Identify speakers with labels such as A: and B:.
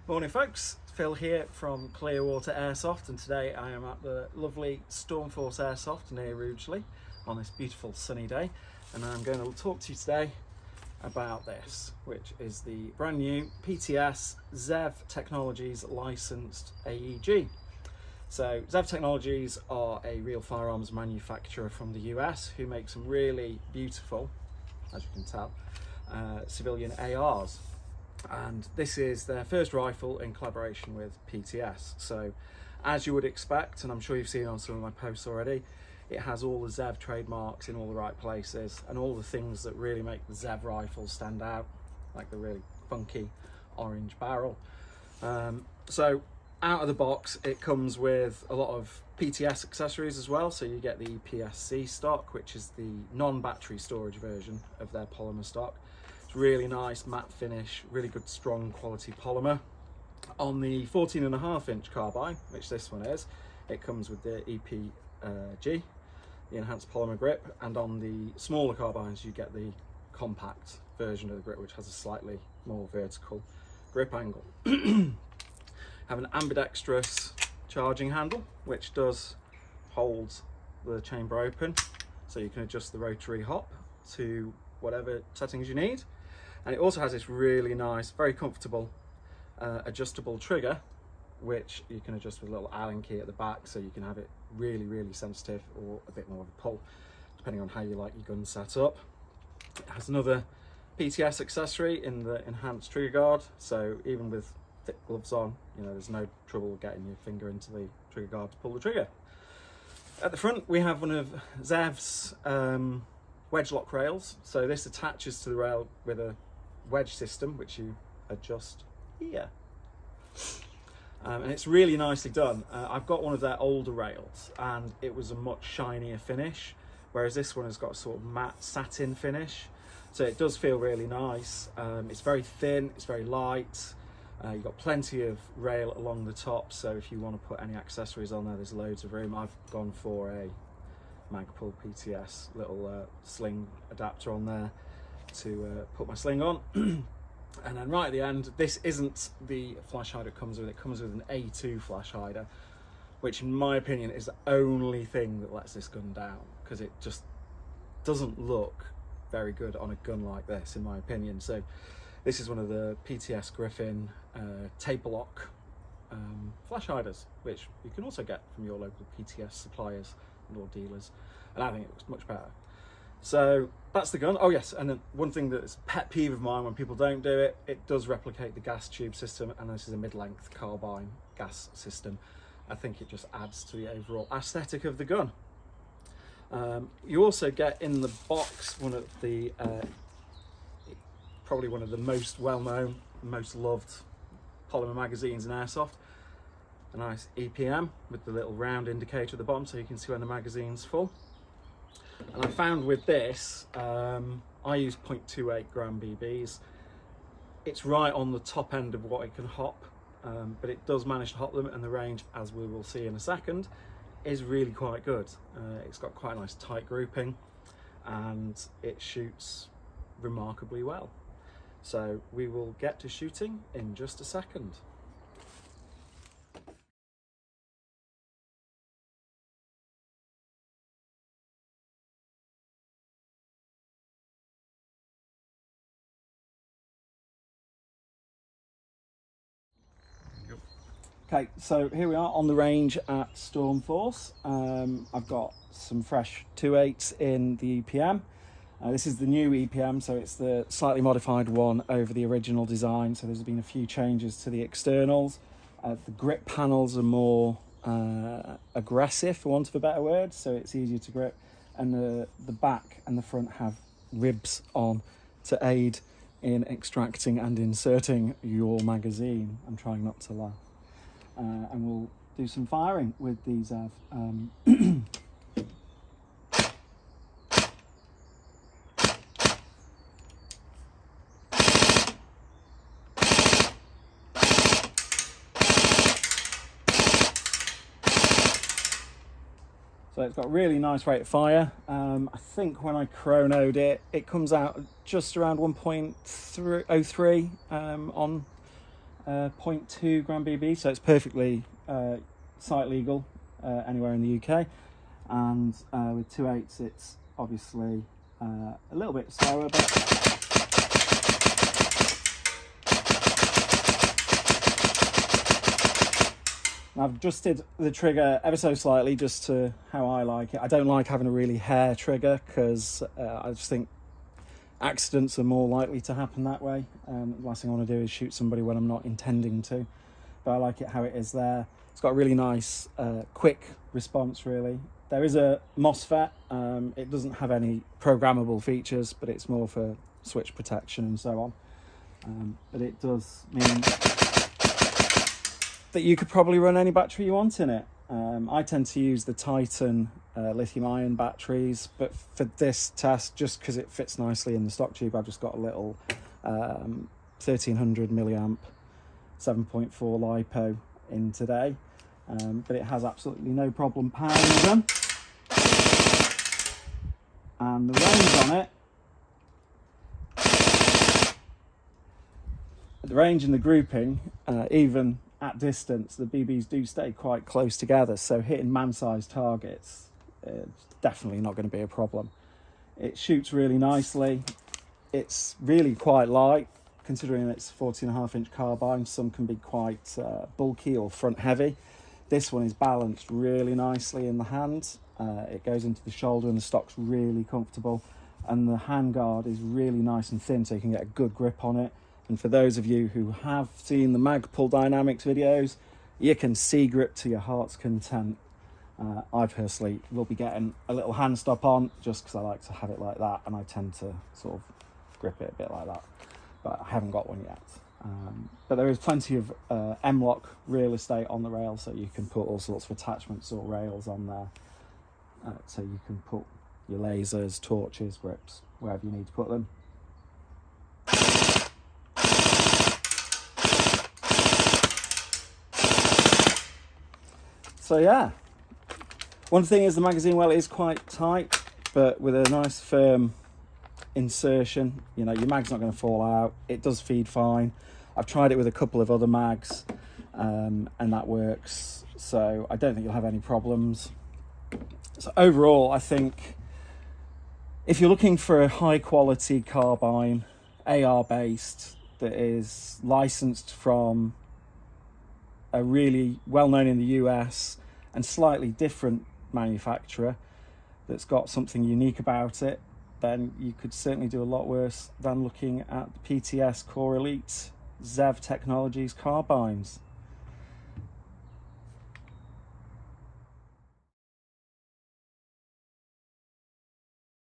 A: Morning folks, Phil here from Clearwater Airsoft, and today I am at the lovely Stormforce Airsoft near Rugeley on this beautiful sunny day, and I'm going to talk to you today about this, which is the brand new PTS 𝐏𝐕 Technologies licensed AEG. So 𝐏𝐕 Technologies are a real firearms manufacturer from the US who make some really beautiful, as you can tell, civilian ARs. And this is their first rifle in collaboration with PTS. So as you would expect, and I'm sure you've seen on some of my posts already, it has all the 𝐏𝐕 trademarks in all the right places and all the things that really make the 𝐏𝐕 rifle stand out, like the really funky orange barrel. So out of the box, it comes with a lot of PTS accessories as well. So you get the EPSC stock, which is the non-battery storage version of their polymer stock. Really nice matte finish, really good strong quality polymer. On the 14.5-inch carbine, which this one is, it comes with the EPG, the enhanced polymer grip, and on the smaller carbines you get the compact version of the grip, which has a slightly more vertical grip angle. Have an ambidextrous charging handle, which does hold the chamber open, so you can adjust the rotary hop to whatever settings you need. And it also has this really nice, very comfortable adjustable trigger, which you can adjust with a little Allen key at the back, so you can have it really, really sensitive or a bit more of a pull, depending on how you like your gun set up. It has another PTS accessory in the enhanced trigger guard, so even with thick gloves on, you know, there's no trouble getting your finger into the trigger guard to pull the trigger. At the front, we have one of 𝐏𝐕's wedge lock rails. So this attaches to the rail with a wedge system, which you adjust here. And it's really nicely done. I've got one of their older rails and it was a much shinier finish, whereas this one has got a sort of matte satin finish. So it does feel really nice. It's very thin, it's very light. You've got plenty of rail along the top, so if you want to put any accessories on there, there's loads of room. I've gone for a Magpul PTS little sling adapter on there to put my sling on. And then right at the end, this isn't the flash hider it comes with. It comes with an A2 flash hider, which in my opinion is the only thing that lets this gun down, because it just doesn't look very good on a gun like this, in my opinion. So this is one of the PTS Griffin taper lock flash hiders, which you can also get from your local PTS suppliers or dealers, and I think it looks much better. So that's the gun. Oh yes, and then one thing that's a pet peeve of mine when people don't do it, it does replicate the gas tube system, and this is a mid-length carbine gas system. I think it just adds to the overall aesthetic of the gun. You also get in the box one of the probably one of the most well-known, most loved polymer magazines in airsoft. A nice EPM with the little round indicator at the bottom, so you can see when the magazine's full. And I found with this, I use 0.28 gram BBs. It's right on the top end of what it can hop, but it does manage to hop them, and the range, as we will see in a second, is really quite good. It's got quite a nice tight grouping, and it shoots remarkably well. So we will get to shooting in just a second. Okay, so here we are on the range at Stormforce. I've got some fresh 2.8s in the EPM. This is the new EPM, so it's the slightly modified one over the original design. So there's been a few changes to the externals. The grip panels are more aggressive, for want of a better word, so it's easier to grip. And the back and the front have ribs on to aid in extracting and inserting your magazine. I'm trying not to laugh. And we'll do some firing with these 𝐏𝐕. So it's got really nice rate of fire. I think when I chronoed it, it comes out just around 1.03 on 0.2 gram BB, so it's perfectly site legal anywhere in the UK. And with 2/8 it's obviously a little bit slower, but I've adjusted the trigger ever so slightly just to how I like it. I don't like having a really hair trigger because I just think accidents are more likely to happen that way. The last thing I want to do is shoot somebody when I'm not intending to. But I like it how it is there. It's got a really nice quick response really. There is a MOSFET. It doesn't have any programmable features, but it's more for switch protection and so on. But it does mean that you could probably run any battery you want in it. I tend to use the Titan lithium-ion batteries, but for this test, just because it fits nicely in the stock tube, I've just got a little 1300 milliamp 7.4 LiPo in today. But it has absolutely no problem powering them. And the range on it, the range and the grouping, even at distance, the BBs do stay quite close together, so hitting man-sized targets it's definitely not going to be a problem. It shoots really nicely. It's really quite light, considering it's 14.5-inch carbine. Some can be quite bulky or front heavy. This one is balanced really nicely in the hand. It goes into the shoulder and the stock's really comfortable, and the handguard is really nice and thin, so you can get a good grip on it. And for those of you who have seen the Magpul Dynamics videos, you can see grip to your heart's content. I personally will be getting a little hand stop on just because I like to have it like that, and I tend to sort of grip it a bit like that, but I haven't got one yet. But there is plenty of M-lock real estate on the rail, so you can put all sorts of attachments or rails on there. So you can put your lasers, torches, grips, wherever you need to put them. So yeah, one thing is the magazine well is quite tight, but with a nice firm insertion, you know, your mag's not going to fall out. It does feed fine. I've tried it with a couple of other mags and that works, so I don't think you'll have any problems. So overall, I think if you're looking for a high quality carbine, AR based, that is licensed from a really well known in the US and slightly different manufacturer that's got something unique about it, then you could certainly do a lot worse than looking at the PTS Core Elite ZEV Technologies carbines.